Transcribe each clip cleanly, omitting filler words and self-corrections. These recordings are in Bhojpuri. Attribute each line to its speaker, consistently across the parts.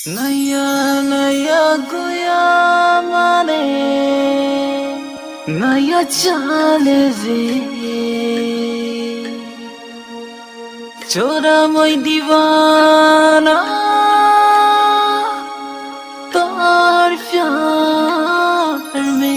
Speaker 1: नया नया गोया माने नया चाल रे चोरा मैं दीवाना तार प्यार में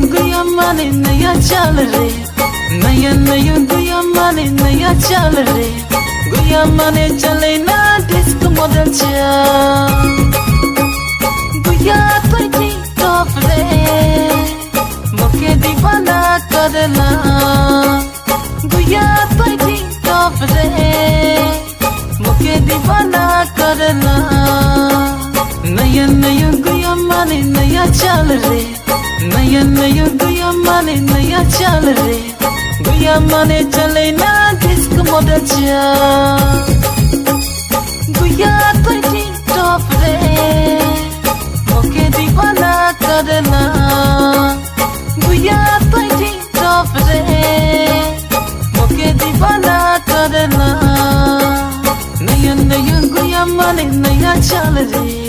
Speaker 1: नया चाल रे नया नया गुया माने नया चाल रे गुया माने चले ना डिस्क मॉडल चा गुया तो ठीक टॉप रे मुके दीवाना करना गुया तो ठीक टॉप रे मुके दीवाना करना नया नया गुया माने नया चाल रे नया नया गुया माने नया चाल रे गुया माने चले ना डिस्क मॉडल चा गुया तो ठीक टॉप रे मुके दीवाना करना गुया तो ठीक टॉप रे मुके दीवाना करना नया नया गुया माने नया चाल रे